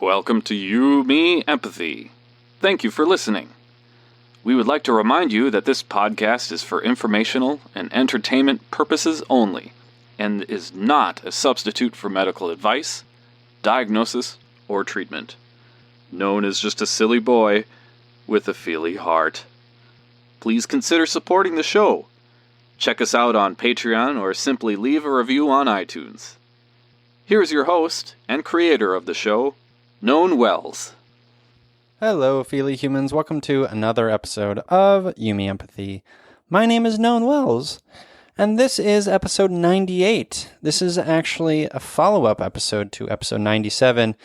Welcome to You, Me, Empathy. Thank you for listening. We would like to remind you that this podcast is for informational and entertainment purposes only, and is not a substitute for medical advice, diagnosis, or treatment. Known as just a silly boy with a feely heart. Please consider supporting the show. Check us out on Patreon or simply leave a review on iTunes. Here's your host and creator of the show, Known Wells. Hello, Feely humans. Welcome to another episode of You, Me, Empathy. My name is Known Wells, and this is episode 98. This is actually a follow-up episode to episode 97.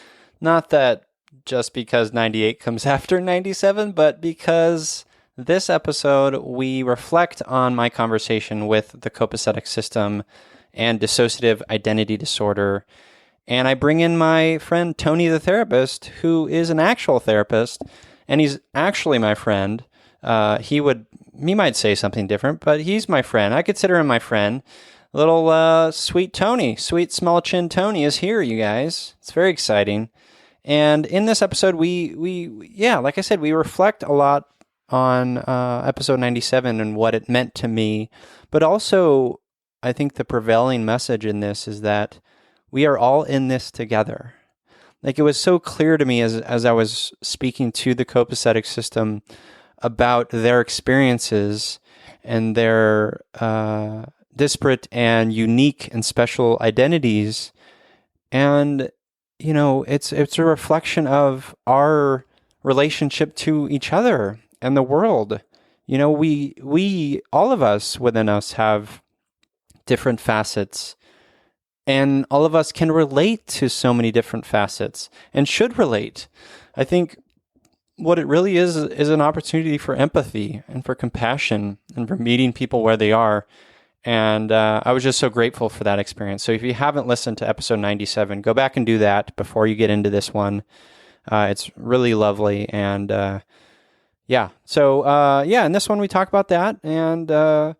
Not that just because 98 comes after 97, but because this episode we reflect on my conversation with the Copacetic System and dissociative identity disorder. And I bring in my friend Tony the therapist, who is an actual therapist, and he's actually my friend. He might say something different, but he's my friend. I consider him my friend. Little sweet Tony, sweet small chin Tony is here, you guys. It's very exciting. And in this episode, we like I said, we reflect a lot on episode 97 and what it meant to me. But also, I think the prevailing message in this is that we are all in this together. Like, it was so clear to me as I was speaking to the Copacetic System about their experiences and their disparate and unique and special identities. And, you know, it's a reflection of our relationship to each other and the world. You know, we all of us within us have different facets. And all of us can relate to so many different facets and should relate. I think what it really is an opportunity for empathy and for compassion and for meeting people where they are. And I was just so grateful for that experience. So if you haven't listened to episode 97, go back and do that before you get into this one. It's really lovely. And in this one we talk about that. And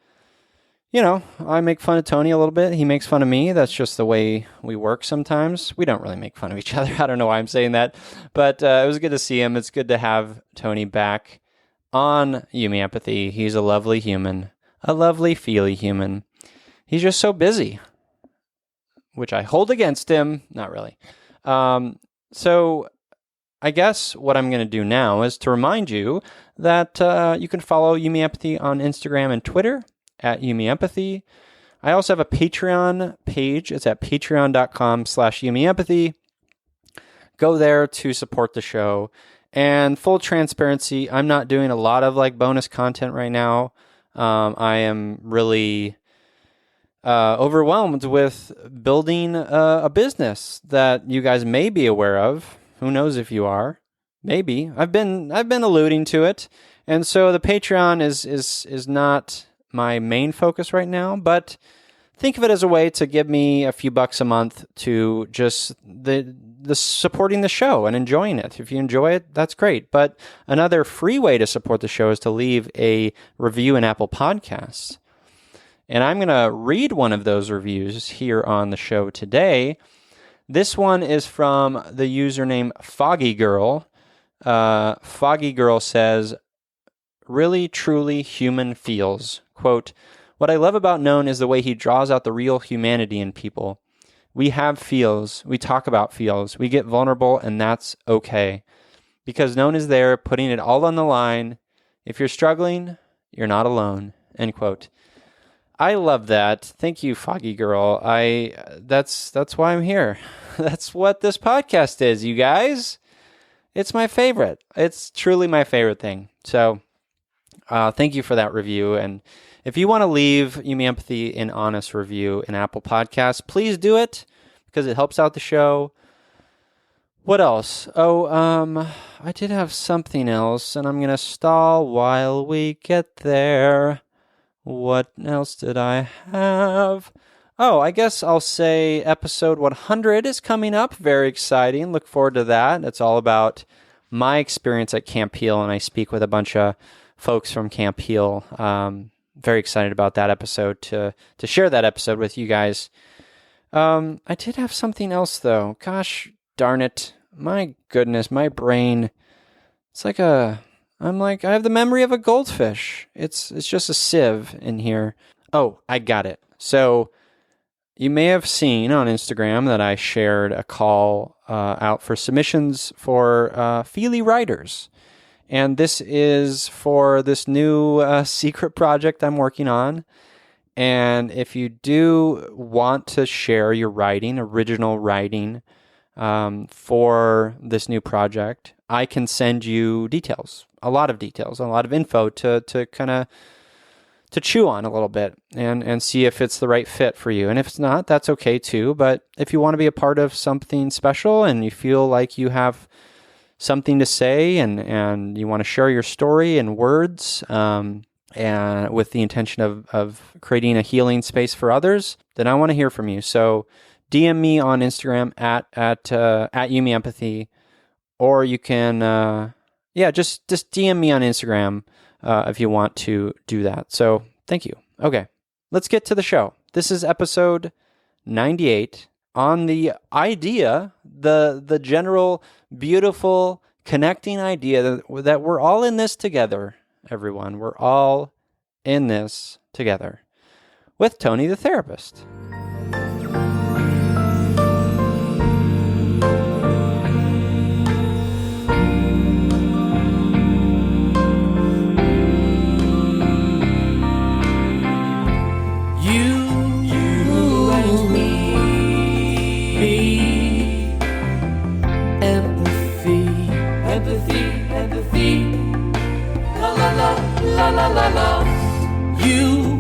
you know, I make fun of Tony a little bit. He makes fun of me. That's just the way we work sometimes. We don't really make fun of each other. I don't know why I'm saying that. But it was good to see him. It's good to have Tony back on You, Me, Empathy. He's a lovely human. A lovely, feely human. He's just so busy, which I hold against him. Not really. So I guess what I'm going to do now is to remind you that you can follow You, Me, Empathy on Instagram and Twitter at You, Me, Empathy. I also have a Patreon page. It's at patreon.com/YouMeEmpathy. Go there to support the show. And full transparency, I'm not doing a lot of bonus content right now. I am really overwhelmed with building a business that you guys may be aware of. Who knows if you are? Maybe. I've been alluding to it. And so the Patreon is not my main focus right now, but think of it as a way to give me a few bucks a month to just the supporting the show and enjoying it. If you enjoy it, that's great. But another free way to support the show is to leave a review in Apple Podcasts. And I'm going to read one of those reviews here on the show today. This one is from the username Foggy Girl. Foggy Girl says, "Really, truly human feels. Quote, what I love about Known is the way he draws out the real humanity in people. We have feels. We talk about feels. We get vulnerable, and that's okay. Because Known is there, putting it all on the line. If you're struggling, you're not alone." End quote. I love that. Thank you, Foggy Girl. That's why I'm here. That's what this podcast is, you guys. It's my favorite. It's truly my favorite thing. So thank you for that review. And if you want to leave You, Me, Empathy an honest review in Apple Podcasts, please do it because it helps out the show. What else? I did have something else, and I'm going to stall while we get there. What else did I have? Oh, I guess I'll say episode 100 is coming up. Very exciting. Look forward to that. It's all about my experience at Camp Heal, and I speak with a bunch of folks from Camp Heal. Very excited about that episode, to share that episode with you guys. I did have something else, though. Gosh darn it. My goodness, my brain. It's like I have the memory of a goldfish. It's just a sieve in here. Oh, I got it. So you may have seen on Instagram that I shared a call out for submissions for Feely writers. And this is for this new secret project I'm working on. And if you do want to share your writing, original writing, for this new project, I can send you details, a lot of info to kind of to chew on a little bit and see if it's the right fit for you. And if it's not, that's okay too. But if you want to be a part of something special and you feel like you have something to say and you want to share your story in words, and with the intention of creating a healing space for others, then I want to hear from you. So DM me on Instagram at YouMeEmpathy, or you can just DM me on Instagram if you want to do that. So thank you. Okay, let's get to the show. This is episode 98 on the idea, the general beautiful connecting idea that we're all in this together, everyone. We're all in this together with Tony the therapist. La la la, you,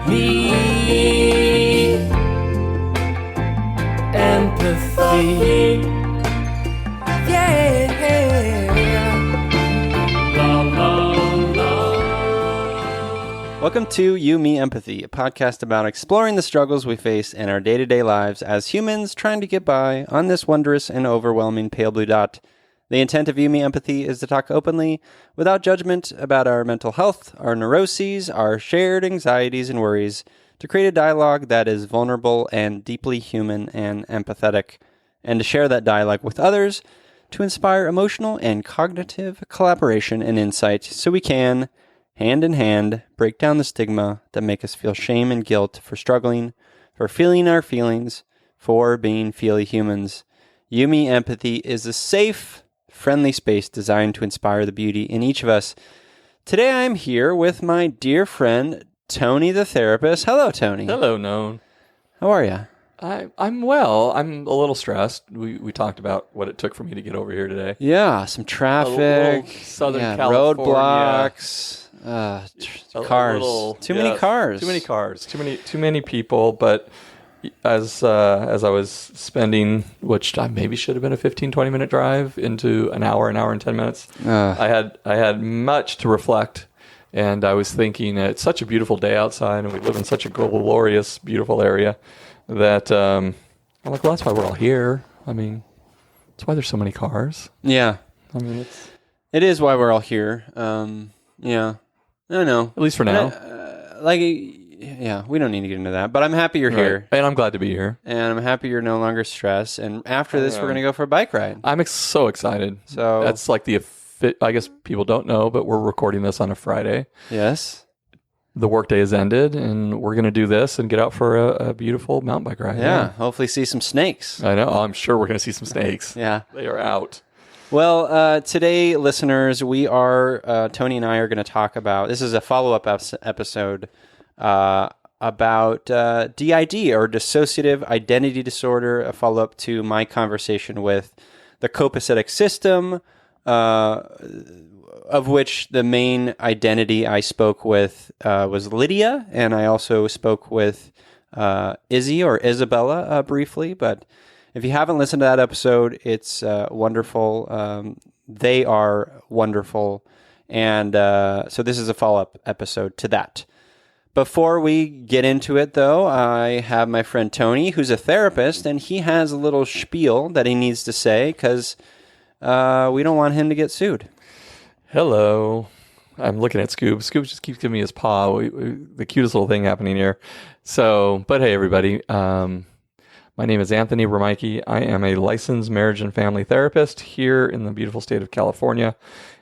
me, empathy, yeah, la la la. Welcome to You, Me, Empathy, a podcast about exploring the struggles we face in our day-to-day lives as humans trying to get by on this wondrous and overwhelming pale blue dot. The intent of You, Me, Empathy is to talk openly, without judgment, about our mental health, our neuroses, our shared anxieties and worries, to create a dialogue that is vulnerable and deeply human and empathetic, and to share that dialogue with others to inspire emotional and cognitive collaboration and insight so we can, hand in hand, break down the stigma that make us feel shame and guilt for struggling, for feeling our feelings, for being feely humans. You, Me, Empathy is a safe, friendly space designed to inspire the beauty in each of us. Today I'm here with my dear friend, Tony the therapist. Hello, Tony. Hello, Known. How are you? I'm well. I'm a little stressed. We talked about what it took for me to get over here today. Yeah, some traffic, Southern California. roadblocks, cars. Too many cars. Too many people, but as I was spending, which I maybe should have been a 15-20 minute drive into an hour and 10 minutes, I had much to reflect, and I was thinking it's such a beautiful day outside, and we live in such a glorious, beautiful area that I'm like, well, that's why we're all here. I mean, that's why there's so many cars. Yeah, I mean, it is why we're all here. Yeah, I know. At least for now. Yeah, we don't need to get into that, but I'm happy you're here. And I'm glad to be here. And I'm happy you're no longer stressed. And after this, we're going to go for a bike ride. I'm so excited. So that's like I guess people don't know, but we're recording this on a Friday. Yes. The workday has ended, and we're going to do this and get out for a beautiful mountain bike ride. Yeah, hopefully see some snakes. I know. I'm sure we're going to see some snakes. Yeah. They are out. Well, today, listeners, Tony and I are going to talk about, this is a follow-up episode about DID, or dissociative identity disorder, a follow-up to my conversation with the Copacetic System, of which the main identity I spoke with was Lydia, and I also spoke with Izzy or Isabella briefly, but if you haven't listened to that episode, it's wonderful. They are wonderful, and so this is a follow-up episode to that. Before we get into it, though, I have my friend Tony, who's a therapist, and he has a little spiel that he needs to say because we don't want him to get sued. Hello. I'm looking at Scoob. Scoob just keeps giving me his paw. The cutest little thing happening here. So, but hey, everybody. My name is Anthony Romaike. I am a licensed marriage and family therapist here in the beautiful state of California.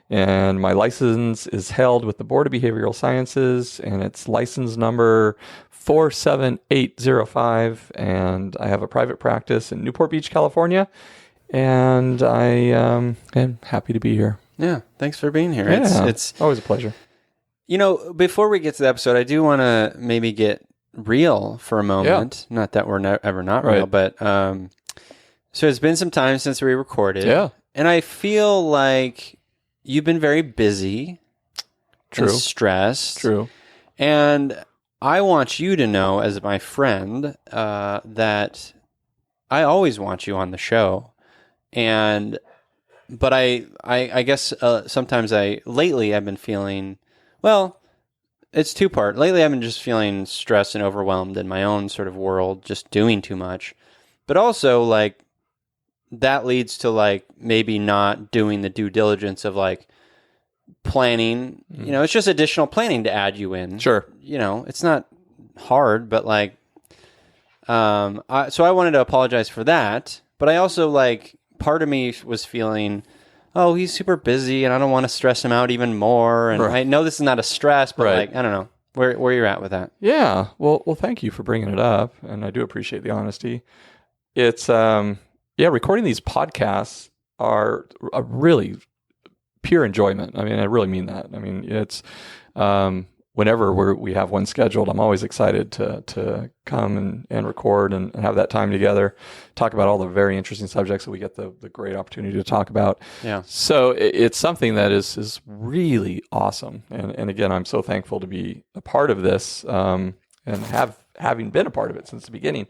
And my license is held with the Board of Behavioral Sciences, and it's license number 47805. And I have a private practice in Newport Beach, California. And I am happy to be here. Yeah, thanks for being here. Yeah, it's always a pleasure. Before we get to the episode, I do want to maybe get real for a moment. Yeah. Not that we're ever not real, but so it's been some time since we recorded. Yeah. And I feel like you've been very busy. True. And stressed. True. And I want you to know, as my friend, that I always want you on the show. But I guess sometimes lately I've been feeling, well, it's two-part. Lately I've been just feeling stressed and overwhelmed in my own sort of world, just doing too much. But also, like, that leads to, like, maybe not doing the due diligence of, like, planning. You know, it's just additional planning to add you in. Sure. You know, it's not hard, but, like, so I wanted to apologize for that. But I also, like, part of me was feeling, oh, he's super busy and I don't want to stress him out even more. And I know this is not a stress, but like, I don't know where you're at with that. Yeah. Well, thank you for bringing it up. And I do appreciate the honesty. It's, recording these podcasts are a really pure enjoyment. I mean, I really mean that. I mean, it's, whenever we have one scheduled, I'm always excited to come and record and have that time together, talk about all the very interesting subjects that we get the great opportunity to talk about. Yeah. So it's something that is really awesome. And again, I'm so thankful to be a part of this and having been a part of it since the beginning.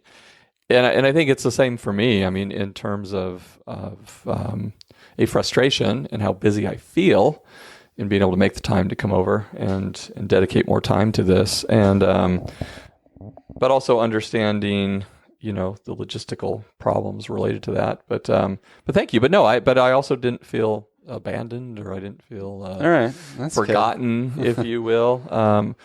And I think it's the same for me. I mean, in terms of a frustration and how busy I feel, and being able to make the time to come over and dedicate more time to this, and but also understanding, the logistical problems related to that. But thank you. But no, I also didn't feel abandoned, or I didn't feel all right. That's forgotten, if you will.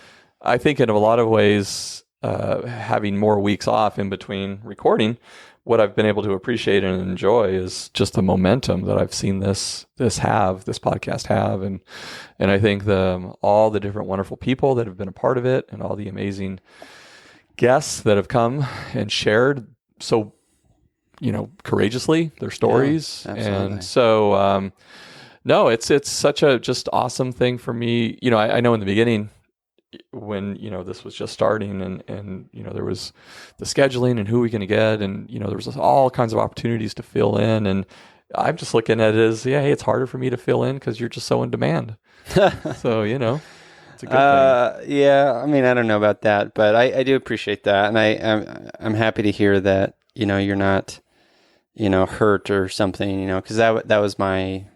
I think in a lot of ways, having more weeks off in between recording, what I've been able to appreciate and enjoy is just the momentum that I've seen this podcast have. And I think all the different wonderful people that have been a part of it, and all the amazing guests that have come and shared so, courageously their stories. Yeah, absolutely. And so, no, it's such a just awesome thing for me. I know in the beginning, when this was just starting, and there was the scheduling and who we going to get, and there was all kinds of opportunities to fill in, and I'm just looking at it as, hey, it's harder for me to fill in because you're just so in demand. So it's a good thing. Yeah, I mean, I don't know about that, but I do appreciate that, and I'm happy to hear that you're not hurt or something, because that was my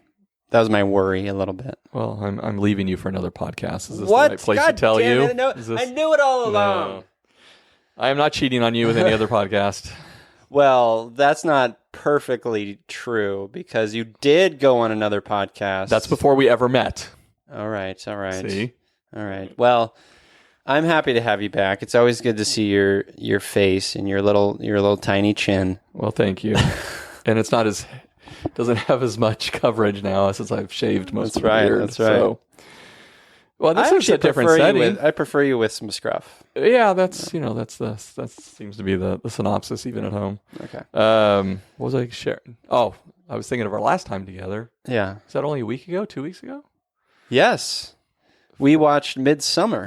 worry a little bit. Well, I'm leaving you for another podcast. Is this what? the right place God to tell damn you? It, no, I knew it all along. No. I am not cheating on you with any other podcast. Well, that's not perfectly true, because you did go on another podcast. That's before we ever met. All right. See? All right. Well, I'm happy to have you back. It's always good to see your face and your little tiny chin. Well, thank you. And it's not doesn't have as much coverage now since I've shaved most of the beard. That's right. So. Well, this is a different setting. I prefer you with some scruff. Yeah, that seems to be the synopsis even at home. Okay. What was I sharing? Oh, I was thinking of our last time together. Yeah. Is that only a week ago? 2 weeks ago? Yes. We watched Midsummer.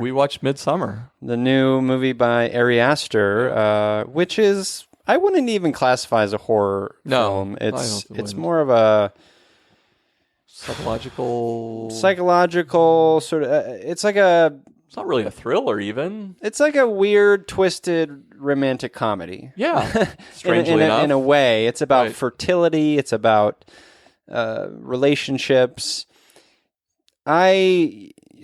The new movie by Ari Aster, which is, I wouldn't even classify as a horror film. It's more of a psychological sort of. It's not really a thriller even. It's like a weird, twisted romantic comedy. Yeah, strangely enough. In a way, it's about fertility. It's about relationships.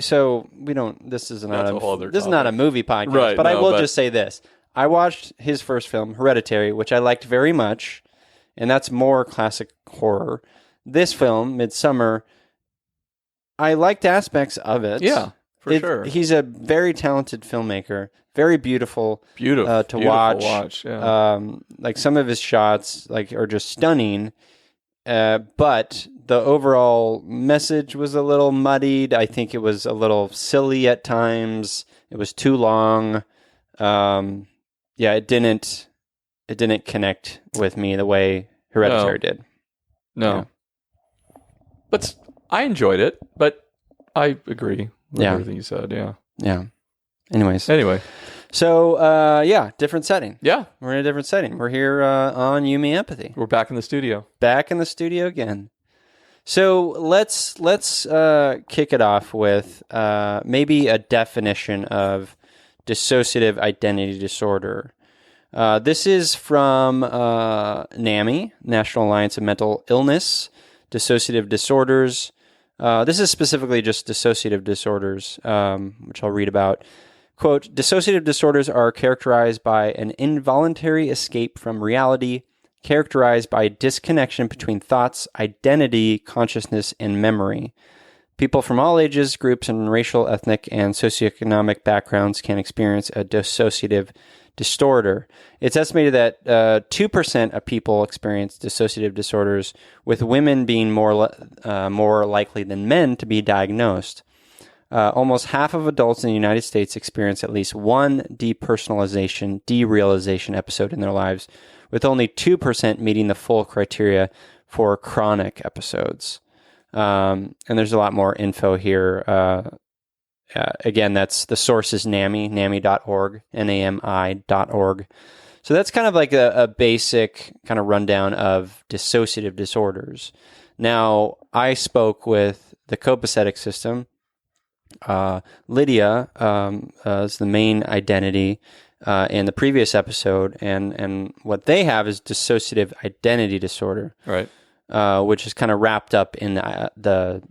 So we don't. This is not a movie podcast, right, but I will just say this: I watched his first film, Hereditary, which I liked very much, and that's more classic horror. This film, Midsummer, I liked aspects of it. Yeah, for sure. He's a very talented filmmaker, very beautiful to watch. Yeah. Like some of his shots are just stunning, but the overall message was a little muddied. I think it was a little silly at times. It was too long. It didn't connect with me the way Hereditary did. No. Yeah. But I enjoyed it, but I agree with everything you said. Yeah. Yeah. Anyway. So, different setting. Yeah. We're in a different setting. We're here on Yumi Empathy. We're back in the studio. Back in the studio again. So let's kick it off with maybe a definition of dissociative identity disorder. This is from NAMI, National Alliance of Mental Illness, Dissociative Disorders. This is specifically just dissociative disorders, which I'll read about. Quote, dissociative disorders are characterized by an involuntary escape from reality, characterized by disconnection between thoughts, identity, consciousness, and memory. People from all ages, groups, and racial, ethnic, and socioeconomic backgrounds can experience a dissociative disorder. It's estimated that 2% of people experience dissociative disorders, with women being more likely than men to be diagnosed. Almost half of adults in the United States experience at least one depersonalization, derealization episode in their lives, with only 2% meeting the full criteria for chronic episodes. And there's a lot more info here. Again, that's the source is NAMI, NAMI.org, NAMI.org. So that's kind of like a basic kind of rundown of dissociative disorders. Now, I spoke with the Copacetic System. Lydia is the main identity in the previous episode, and what they have is dissociative identity disorder, right? Which is kind of wrapped up in those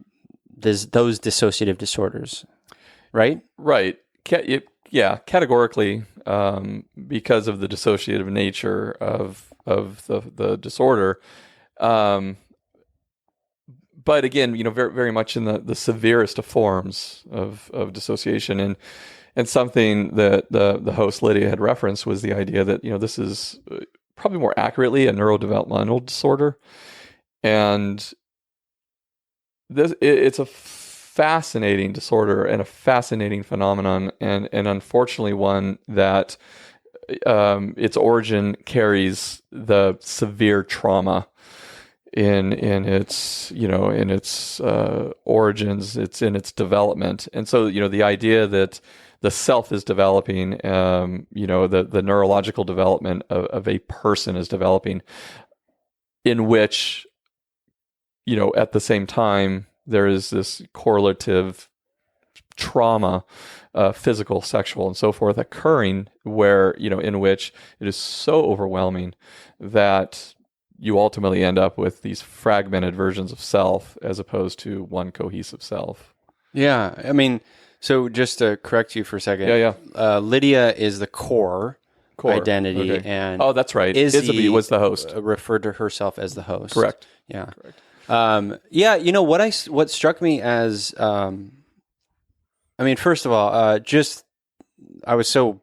dissociative disorders, right? Right. Categorically, because of the dissociative nature of the disorder. But again, very, very much in the severest of forms of dissociation, and something that the host Lydia had referenced was the idea that this is probably more accurately a neurodevelopmental disorder, and it's a fascinating disorder and a fascinating phenomenon, and unfortunately one that its origin carries the severe trauma in its origins. It's in its development, and so the idea that the self is developing, the neurological development of a person is developing, in which at the same time there is this correlative trauma, physical, sexual, and so forth occurring, where in which it is so overwhelming that you ultimately end up with these fragmented versions of self as opposed to one cohesive self. Yeah. I mean, so just to correct you for a second. Yeah. Lydia is the core identity. Okay. And that's right. Izzy was the host. Referred to herself as the host. Correct. Yeah. Correct. What struck me as, first of all, I was so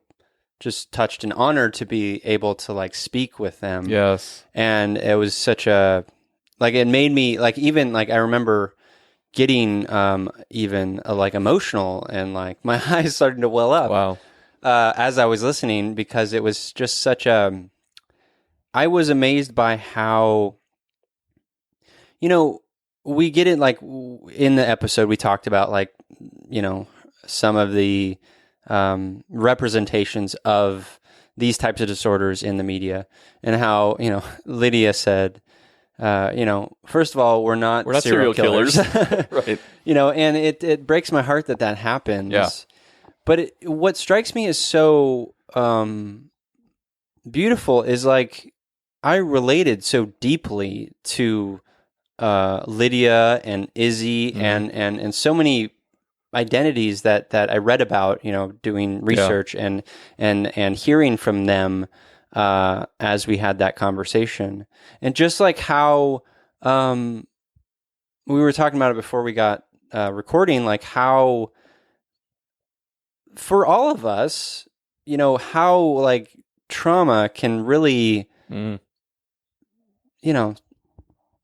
just touched and honored to be able to speak with them. Yes. And it was such it made me even I remember getting even emotional, and my eyes started to well up. Wow. As I was listening, because it was just such I was amazed by how, we get it, in the episode we talked about some of the representations of these types of disorders in the media, and how Lydia said, first of all, we're not serial killers. Right. And it breaks my heart that happens. Yeah. But what strikes me as so beautiful is I related so deeply to Lydia and Izzy, mm-hmm. and so many identities that I read about, doing research, and hearing from them as we had that conversation, and just how we were talking about it before we got recording, like how, for all of us, how like trauma can really,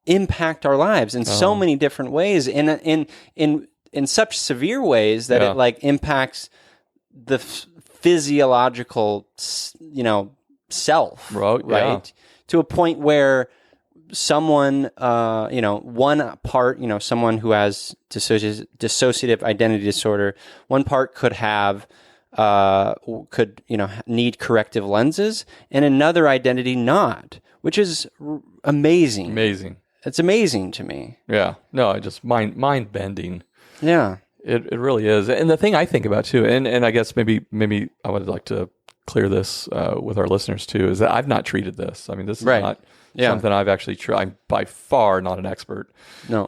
impact our lives in so many different ways, in such severe ways that it like impacts the physiological, self, right? Yeah. To a point where someone, one part, someone who has dissociative identity disorder, one part could have, need corrective lenses, and another identity not, which is amazing. Amazing. It's amazing to me. Yeah. No, just mind bending. Yeah. It really is. And the thing I think about too, and I guess maybe I would like to clear this with our listeners too, is that I've not treated this. I mean, this is not something I've actually tried. I'm by far not an expert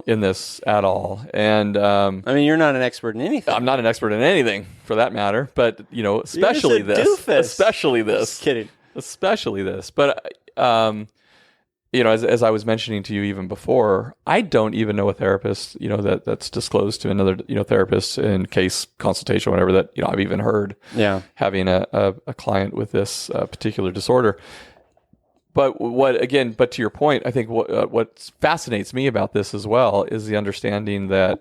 in this at all. And I mean, you're not an expert in anything. I'm not an expert in anything for that matter, but especially this. Doofus. Especially this. Just kidding. Especially this. But as I was mentioning to you even before, I don't even know a therapist, that's disclosed to another, therapist in case consultation or whatever that, I've even heard having a client with this particular disorder. But to your point, I think what fascinates me about this as well is the understanding that,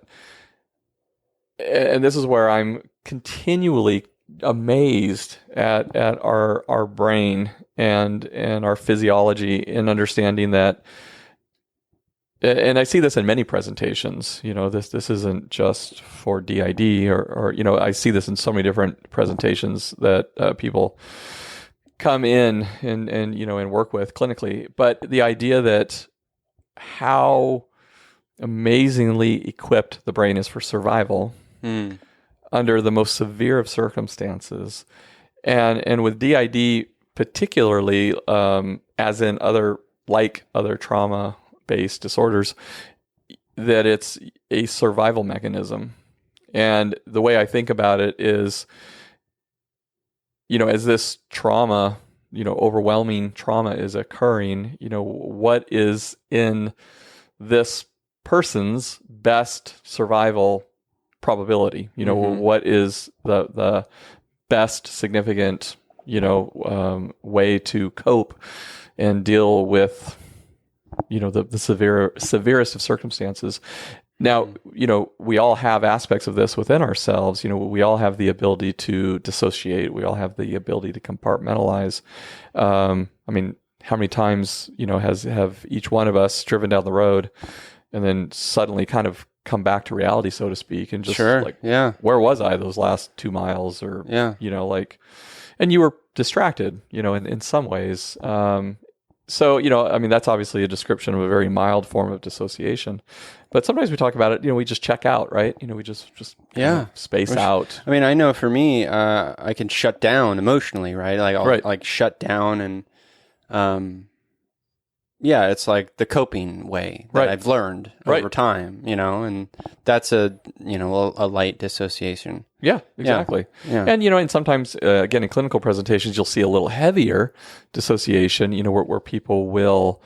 and this is where I'm continually amazed at our brain and our physiology in understanding that, and I see this in many presentations, this isn't just for DID or I see this in so many different presentations that people come in and work with clinically, but the idea that how amazingly equipped the brain is for survival under the most severe of circumstances, and with DID particularly, as in other trauma-based disorders, that it's a survival mechanism. And the way I think about it is, as this trauma, overwhelming trauma is occurring, what is in this person's best survival probability? What is the best significant, way to cope and deal with, the severest of circumstances. Now, we all have aspects of this within ourselves. We all have the ability to dissociate. We all have the ability to compartmentalize. I mean, how many times, have each one of us driven down the road and then suddenly kind of come back to reality, so to speak, and just where was I those last 2 miles, or, and you were distracted, in some ways. So, I mean, that's obviously a description of a very mild form of dissociation. But sometimes we talk about it, we just check out, right? We just space out. I mean, I know for me, I can shut down emotionally, right? Like I'll like shut down, and it's like the coping way that I've learned over time, and that's a light dissociation. Yeah, exactly. Yeah. And, and sometimes, again, in clinical presentations, you'll see a little heavier dissociation, where people will,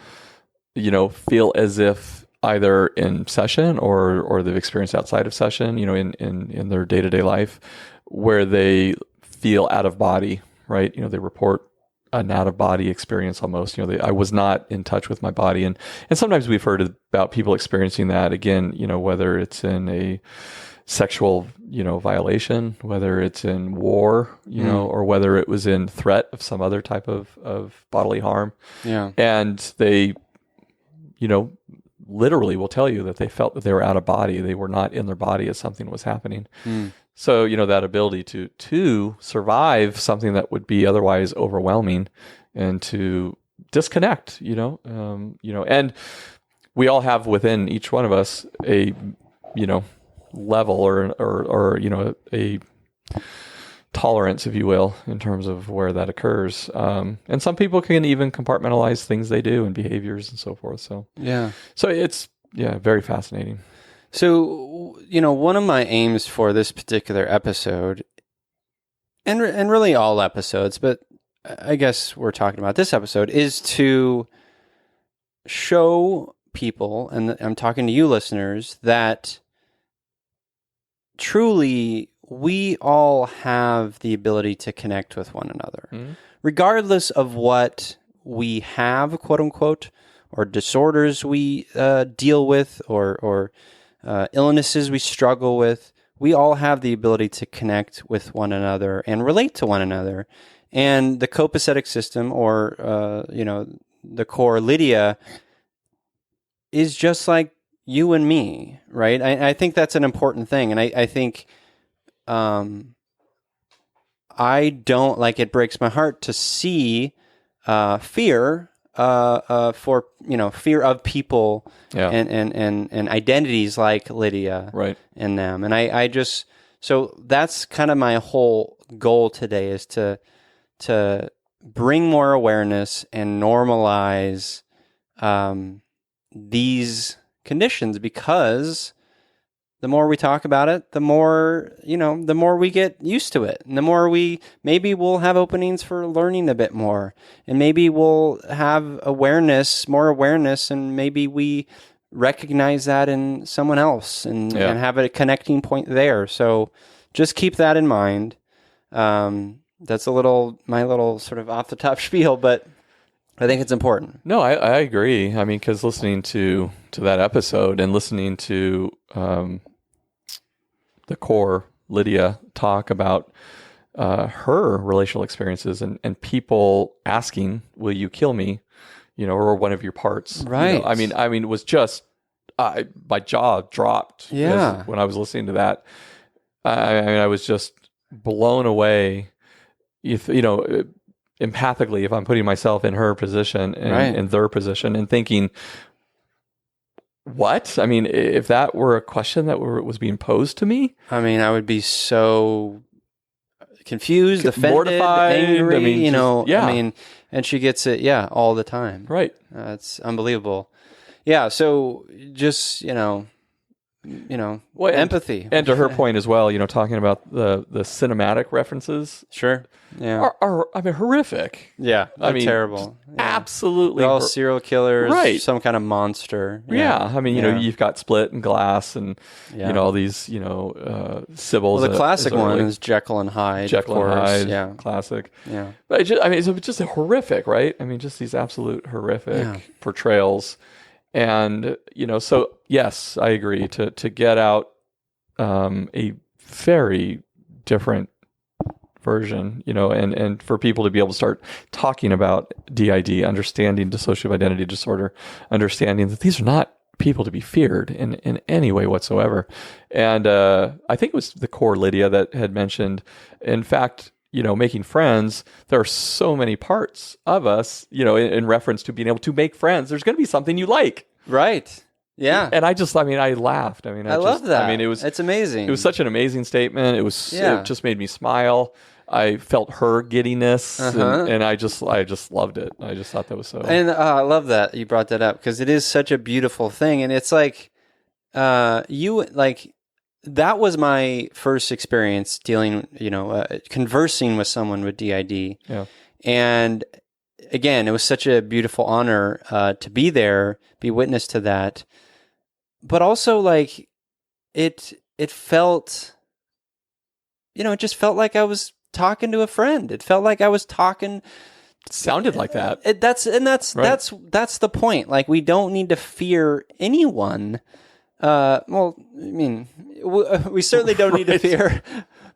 feel as if either in session or they've experienced outside of session, in their day-to-day life, where they feel out of body, right? They report an out-of-body experience almost. I was not in touch with my body. And sometimes we've heard about people experiencing that, again, whether it's in a sexual, violation, whether it's in war, or whether it was in threat of some other type of bodily harm. Yeah. And they, literally will tell you that they felt that they were out of body. They were not in their body as something was happening. So, that ability to survive something that would be otherwise overwhelming and to disconnect, and we all have within each one of us a, level or a tolerance, if you will, in terms of where that occurs. And some people can even compartmentalize things they do and behaviors and so forth. So, so it's, very fascinating. So, one of my aims for this particular episode, and really all episodes, but I guess we're talking about this episode, is to show people, and I'm talking to you listeners, that truly, we all have the ability to connect with one another, regardless of what we have, quote unquote, or disorders we deal with, or illnesses we struggle with. We all have the ability to connect with one another and relate to one another. And the copacetic system, or the core Lydia, is just like you and me, right? I think that's an important thing, and I think I don't like. It breaks my heart to see fear for fear of people and identities like Lydia, right, in them, and I just, so that's kind of my whole goal today, is to bring more awareness and normalize these conditions, because the more we talk about it, the more we get used to it, and the more maybe we'll have openings for learning a bit more, and maybe we'll have more awareness, and maybe we recognize that in someone else, and have a connecting point there. So just keep that in mind. That's my little sort of off the top spiel, but I think it's important. No, I agree. I mean, because listening to that episode and listening to the core Lydia talk about her relational experiences and people asking, "Will you kill me?" Or one of your parts. Right. I mean, it was just my jaw dropped. Yeah. When I was listening to that, I was just blown away. Empathically, if I'm putting myself in her position and in their position, and thinking, what? I mean, if that were a question that was being posed to me, I mean, I would be so confused, offended, mortified, angry. And she gets it, all the time. Right? It's unbelievable. Yeah. So just empathy. And to her point as well, talking about the cinematic references. Sure. Yeah. Are horrific. Yeah. Terrible. Yeah. Absolutely. They're all serial killers. Right. Some kind of monster. Yeah. You've got Split and Glass and, all these, Sybil's. Well, the classic one is Jekyll and Hyde. Jekyll and Hyde. Yeah. Classic. Yeah. But it's just horrific, right? I mean, just these absolute horrific portrayals. And, so yes, I agree to get out a very different version, and for people to be able to start talking about DID, understanding dissociative identity disorder, understanding that these are not people to be feared in any way whatsoever. And I think it was the core Lydia that had mentioned, in fact, making friends, there are so many parts of us, in reference to being able to make friends. There's going to be something you like. Right. Yeah. And I laughed. I love that. It's amazing. It was such an amazing statement. It just made me smile. I felt her giddiness, and I just loved it. I just thought that was so. And I love that you brought that up, because it is such a beautiful thing, and it's like, that was my first experience dealing, conversing with someone with DID. Yeah. And again, it was such a beautiful honor to be there, be witness to that. But also, it felt, it just felt like I was talking to a friend. It felt like I was talking. It sounded like that. That's the point. Like, we don't need to fear anyone. We certainly don't need to fear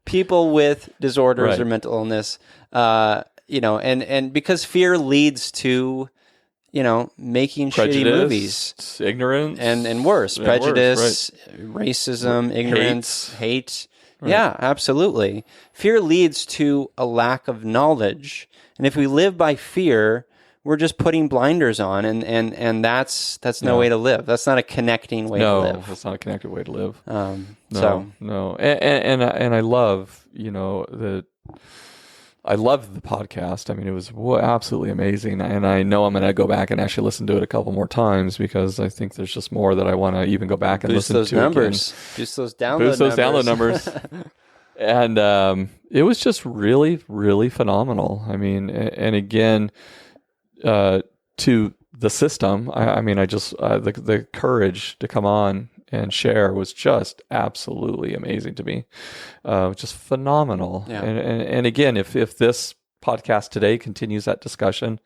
people with disorders or mental illness. And because fear leads to, making shitty movies, ignorance, and worse, prejudice, racism, ignorance, hate. Right. Yeah, absolutely. Fear leads to a lack of knowledge, and if we live by fear, we're just putting blinders on, and that's no way to live. That's not a connecting way to live. No, that's not a connected way to live. No. And I love, I love the podcast. I mean, it was absolutely amazing. And I know I'm going to go back and actually listen to it a couple more times, because I think there's just more that I want to even go back and listen to numbers. Again. Boost those download numbers. And it was just really, really phenomenal. I mean, and again, to the system, I just the courage to come on and share was just absolutely amazing to me. Just phenomenal. Yeah. And again, if this podcast today continues that discussion,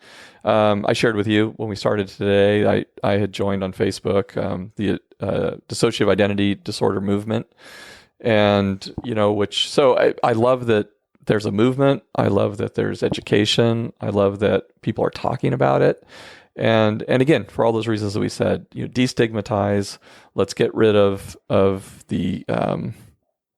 I shared with you when we started today, I had joined on Facebook the dissociative identity disorder movement. And, I love that there's a movement. I love that there's education. I love that people are talking about it. And again, for all those reasons that we said, destigmatize, let's get rid of the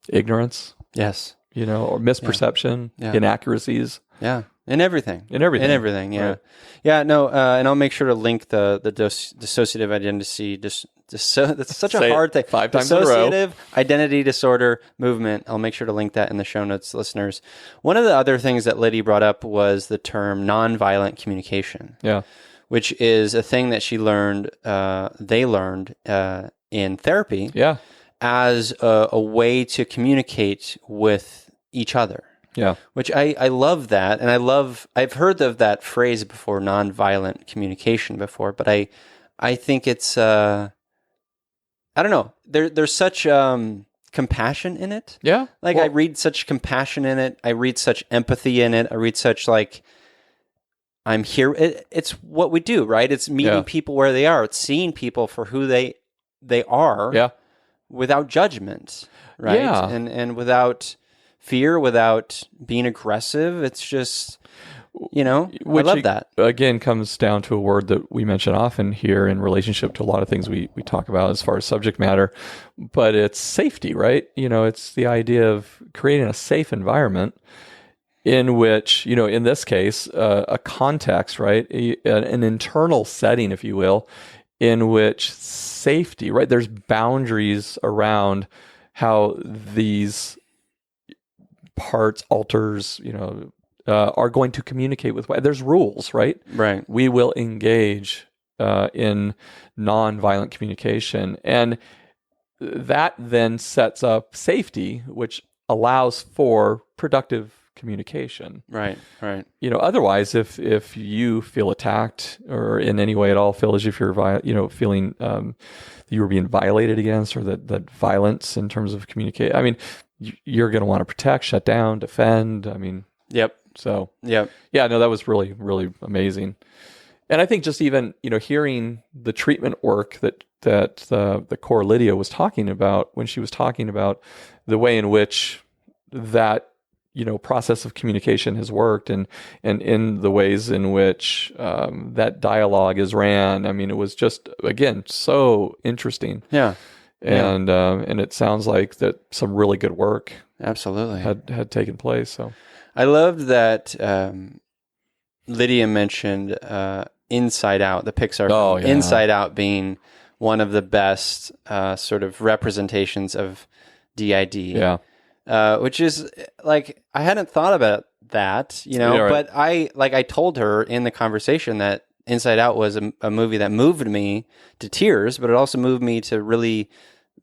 ignorance. Yes. Or misperception, inaccuracies. Yeah. In everything. Yeah. Right. Yeah, no, and I'll make sure to link the dissociative identity that's such a hard thing. 5 times in a row. Dissociative identity disorder movement. I'll make sure to link that in the show notes, listeners. One of the other things that Liddy brought up was the term nonviolent communication. Yeah. Which is a thing that they learned in therapy. Yeah. As a way to communicate with each other. Yeah. Which I love that. And I've heard of that phrase before, nonviolent communication before, but I think it's, I don't know. There's such compassion in it. Yeah. I read such compassion in it. I read such empathy in it. I read such I'm here. It's what we do, right? It's meeting people where they are. It's seeing people for who they are. Yeah. Without judgment, right? Yeah. And without fear, without being aggressive. It's just, I love that. Again, comes down to a word that we mention often here in relationship to a lot of things we talk about as far as subject matter, but it's safety, right? It's the idea of creating a safe environment in which, in this case, a context, right? An internal setting, if you will, in which safety, right? There's boundaries around how these parts, alters, are going to communicate with. There's rules, right? Right. We will engage in nonviolent communication, and that then sets up safety, which allows for productive communication. Right. Otherwise, if you feel attacked or in any way at all feel as if you're feeling you were being violated against, or that violence in terms of communicate, you're going to want to protect, shut down, defend. Yep. So yep. Yeah, no, that was really, really amazing. And I think just even hearing the treatment work that the core Lydia was talking about when she was talking about the way in which that process of communication has worked, and in the ways in which that dialogue is ran. It was just, again, so interesting. Yeah. And it sounds like that some really good work absolutely had taken place. So I loved that Lydia mentioned Inside Out, the Pixar film. Yeah. Inside Out being one of the best sort of representations of DID. Yeah. Which is I hadn't thought about that, right. but I told her in the conversation that Inside Out was a movie that moved me to tears, but it also moved me to really,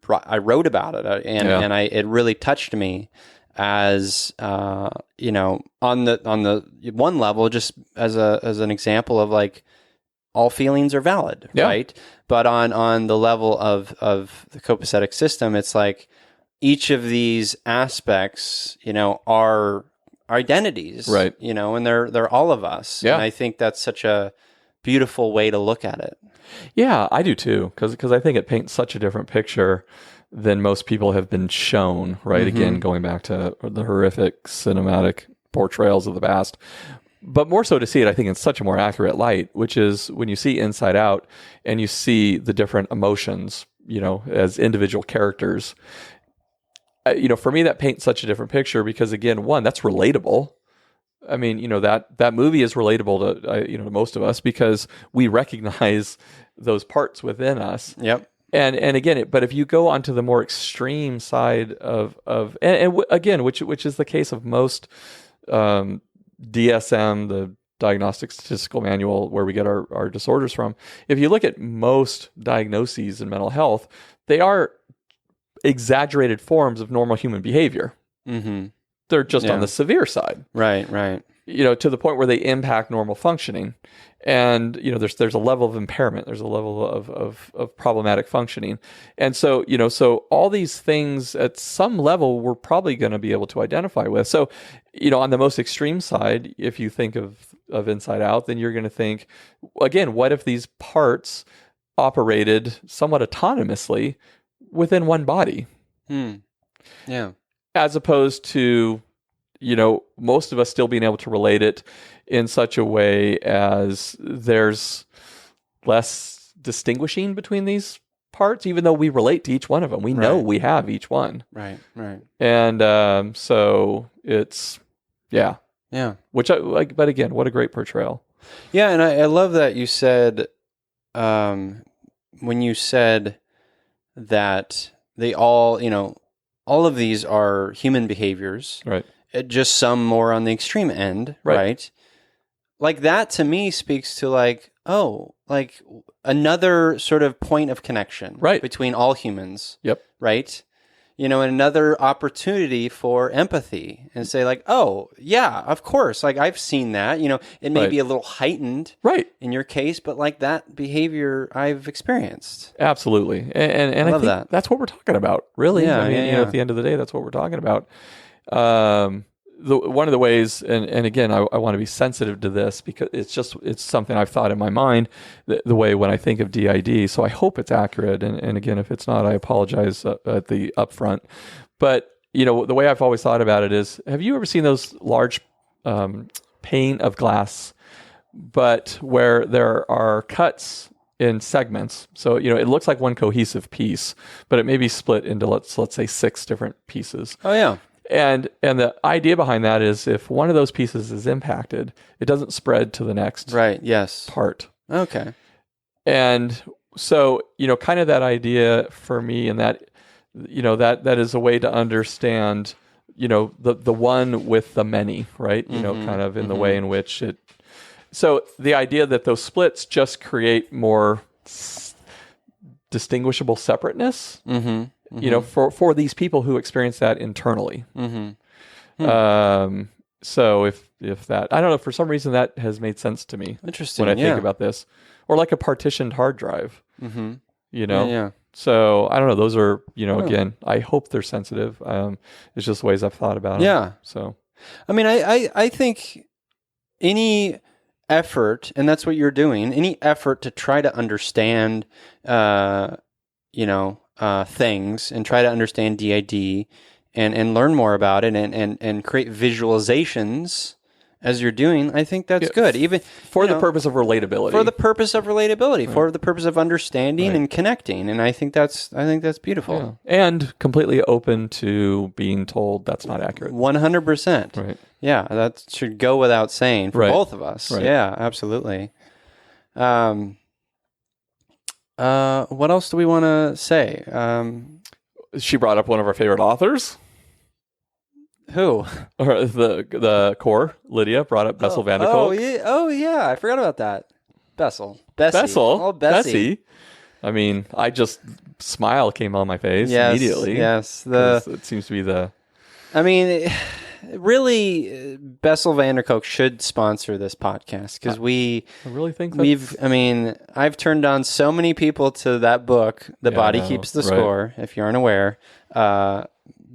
I wrote about it and it really touched me as, on the one level, just as an example of all feelings are valid, right? But on the level of the copacetic system, it's each of these aspects, are identities, right? And they're all of us. Yeah. And I think that's such a beautiful way to look at it. Yeah, I do too, because I think it paints such a different picture than most people have been shown, right? Mm-hmm. Again, going back to the horrific cinematic portrayals of the past, but more so to see it, I think, in such a more accurate light, which is when you see Inside Out and you see the different emotions, as individual characters. For me, that paints such a different picture because, again, one, that's relatable. That movie is relatable to most of us because we recognize those parts within us. Yep. And again, but if you go onto the more extreme side of again, which is the case of most DSM, the Diagnostic Statistical Manual, where we get our disorders from. If you look at most diagnoses in mental health, they are exaggerated forms of normal human behavior. Mm-hmm. They're just on the severe side. Right. to the point where they impact normal functioning. And, there's a level of impairment. There's a level of problematic functioning. And so, so all these things at some level we're probably going to be able to identify with. So, on the most extreme side, if you think of Inside Out, then you're going to think, again, what if these parts operated somewhat autonomously within one body? Yeah. As opposed to, most of us still being able to relate it in such a way as there's less distinguishing between these parts, even though we relate to each one of them. We know we have each one. Right. And so it's, yeah. Which I like, but again, what a great portrayal. Yeah, and I love that you said, when you said that they all, all of these are human behaviors. Right. Just some more on the extreme end, right? Like that to me speaks to like another sort of point of connection between all humans. Yep. Right? And another opportunity for empathy and say like, oh, yeah, of course. Like I've seen that, it may be a little heightened in your case, but like that behavior I've experienced. Absolutely. And I think that. That's what we're talking about, really. Yeah, at the end of the day, that's what we're talking about. One of the ways, and again, I want to be sensitive to this because it's something I've thought in my mind, the way when I think of DID. So I hope it's accurate. And again, if it's not, I apologize at the upfront. But, the way I've always thought about it is, have you ever seen those large pane of glass, but where there are cuts in segments? So, it looks like one cohesive piece, but it may be split into, let's say 6 different pieces. Oh, yeah. And the idea behind that is if one of those pieces is impacted, it doesn't spread to the next part. Okay. And so, kind of that idea for me, and that, that is a way to understand, the one with the many, right? Kind of in the way in which it. So the idea that those splits just create more distinguishable separateness. For these people who experience that internally. So if that, I don't know, for some reason that has made sense to me. Interesting. When I think about this, or like a partitioned hard drive. Yeah. So I don't know. Those are, again, I hope they're sensitive. It's just ways I've thought about them. Yeah. So, I mean, I think any effort, and that's what you're doing, any effort to try to understand, things and try to understand DID and learn more about it and create visualizations as you're doing, I think that's good. Even for the purpose of relatability. For the purpose of relatability, for the purpose of understanding and connecting. And I think that's beautiful. Yeah. And completely open to being told that's not accurate. 100%. Right. Yeah, that should go without saying for both of us. Right. Yeah, absolutely. What else do we want to say? She brought up one of our favorite authors. Who? Or the core, Lydia, brought up Bessel van der Kolk. Oh, yeah. I forgot about that. Bessie. Oh, Bessie. I mean, I just, smile came on my face immediately. Yes. It seems to be I mean, really, Bessel van der Kolk should sponsor this podcast because I really think I've turned on so many people to that book, The Body Keeps the Score, if you aren't aware,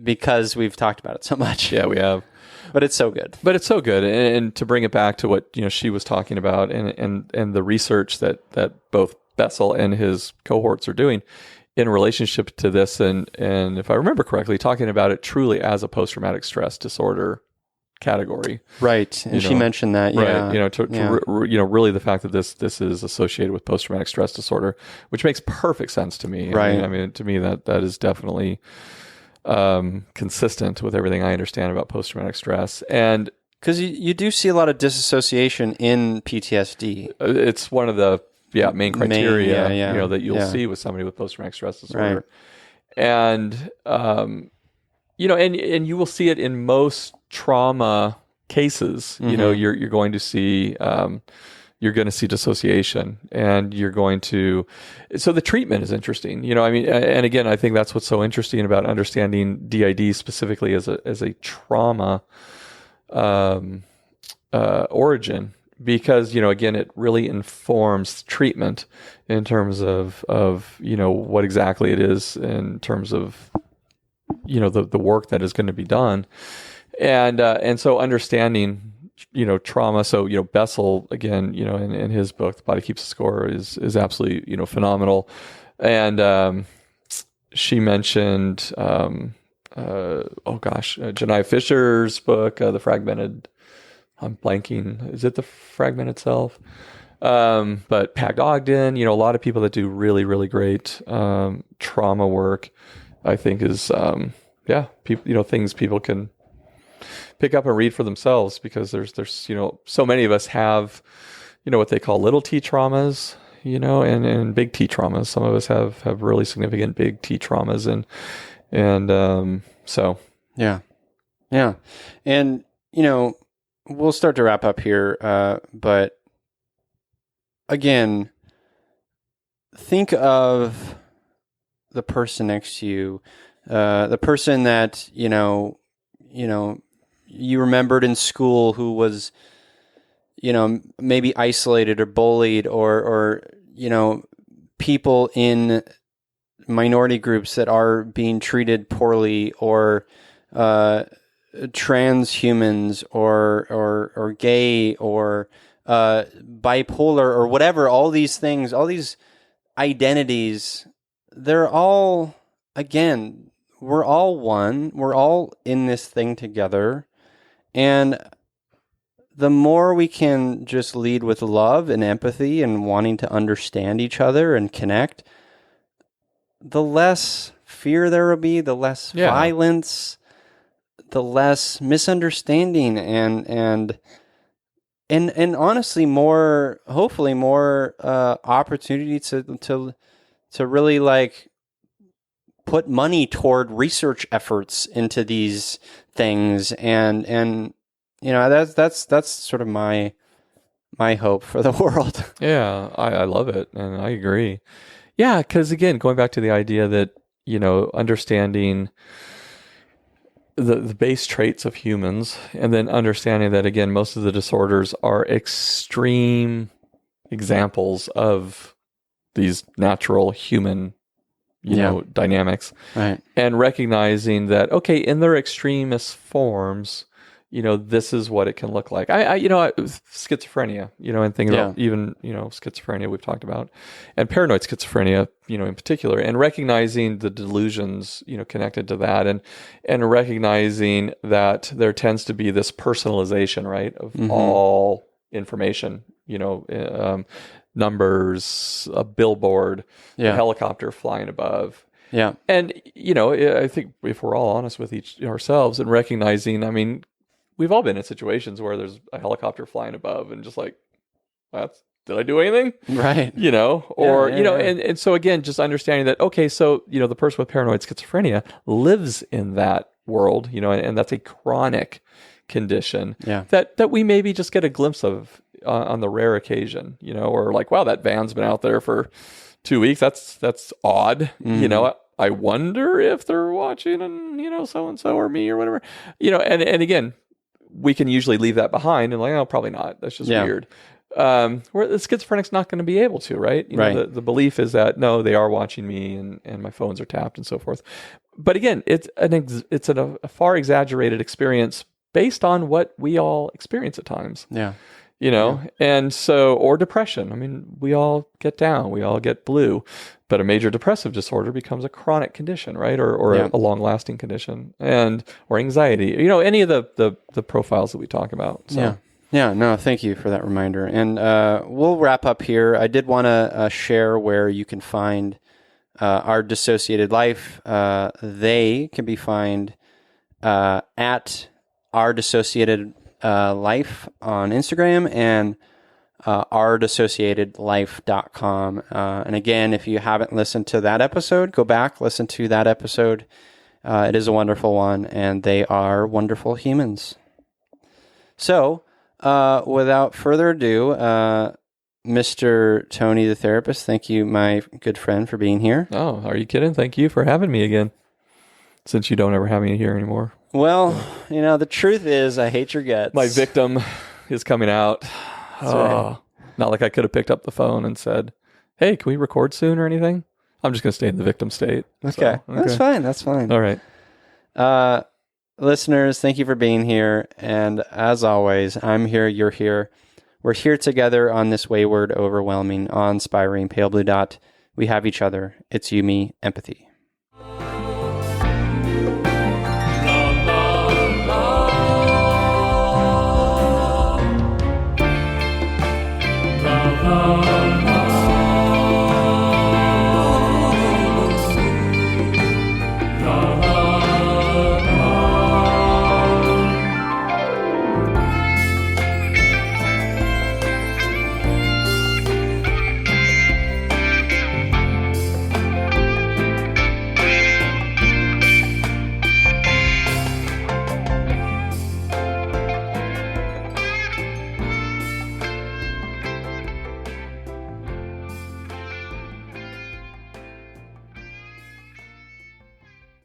because we've talked about it so much. Yeah, we have. But it's so good. And to bring it back to what she was talking about and the research that both Bessel and his cohorts are doing in relationship to this, and if I remember correctly, talking about it truly as a post-traumatic stress disorder category. Right. And she mentioned that, yeah. Right. Really the fact that this is associated with post-traumatic stress disorder, which makes perfect sense to me. Right. I mean to me that is definitely consistent with everything I understand about post-traumatic stress. And because you do see a lot of disassociation in PTSD. It's one of the main criteria that you'll see with somebody with post-traumatic stress disorder. Right. And and you will see it in most trauma cases. Mm-hmm. You're going to see dissociation, and you're going to. So the treatment is interesting. And again, I think that's what's so interesting about understanding DID specifically as a trauma origin, because, again, it really informs treatment in terms of what exactly it is, in terms of the work that is going to be done, and so understanding trauma. So Bessel, again, in his book The Body Keeps the Score, is absolutely phenomenal. And she mentioned Janai Fisher's book, The Fragmented. I'm blanking. Is it The Fragmented Self? But Pat Ogden, a lot of people that do really, really great trauma work, I think is people, things people can pick up and read for themselves, because there's so many of us have what they call little T traumas, and big T traumas. Some of us have really significant big T traumas, and so yeah, and we'll start to wrap up here, but again, think of the person next to you, the person that you remembered in school, who was maybe isolated or bullied, or people in minority groups that are being treated poorly, or trans humans, or gay, or bipolar, or whatever. All these things, all these identities, they're all, again, we're all one. We're all in this thing together. And the more we can just lead with love and empathy and wanting to understand each other and connect, the less fear there will be, the less violence, the less misunderstanding, and honestly, hopefully more opportunity to really put money toward research efforts into these things, and that's sort of my hope for the world. Yeah, I love it, and I agree. Yeah, because again, going back to the idea that understanding the base traits of humans, and then understanding that, again, most of the disorders are extreme examples of these natural human dynamics, right? And recognizing that, okay, in their extremist forms, this is what it can look like. Schizophrenia, and thinking about even, schizophrenia we've talked about, and paranoid schizophrenia, in particular, and recognizing the delusions, connected to that, and recognizing that there tends to be this personalization, right, of all information, numbers, a billboard, a helicopter flying above. Yeah. And, I think if we're all honest with ourselves and recognizing, I mean, we've all been in situations where there's a helicopter flying above and just like, did I do anything? Right. And so again, just understanding that, okay, so, the person with paranoid schizophrenia lives in that world, and that's a chronic condition that we maybe just get a glimpse of on the rare occasion, or like, wow, that van's been out there for 2 weeks. That's odd. I wonder if they're watching, and so-and-so or me or whatever, and again, we can usually leave that behind and probably not. That's just weird. Where the schizophrenic's not going to be able to, right? The belief is that, no, they are watching me, and my phones are tapped and so forth. But again, it's a far exaggerated experience based on what we all experience at times. Yeah. And so, or depression. I mean, we all get down, we all get blue, but a major depressive disorder becomes a chronic condition, right? Or a long-lasting condition, or anxiety. Any of the profiles that we talk about. So. Yeah. No, thank you for that reminder. And we'll wrap up here. I did want to share where you can find our Dissociated Life. They can be found at our Dissociated Life on Instagram, and ourdissociatedlife.com. And again, if you haven't listened to that episode, go back, listen to that episode. It is a wonderful one, and they are wonderful humans. So, without further ado, Mr. Tony, the therapist, thank you, my good friend, for being here. Oh, are you kidding? Thank you for having me again, since you don't ever have me here anymore. Well, the truth is, I hate your guts. My victim is coming out. right. Not like I could have picked up the phone and said, hey, can we record soon or anything? I'm just going to stay in the victim state. Okay. So, That's fine. That's fine. All right. Listeners, thank you for being here. And as always, I'm here, you're here. We're here together on this wayward, overwhelming, awe-inspiring pale blue dot. We have each other. It's you, me, empathy.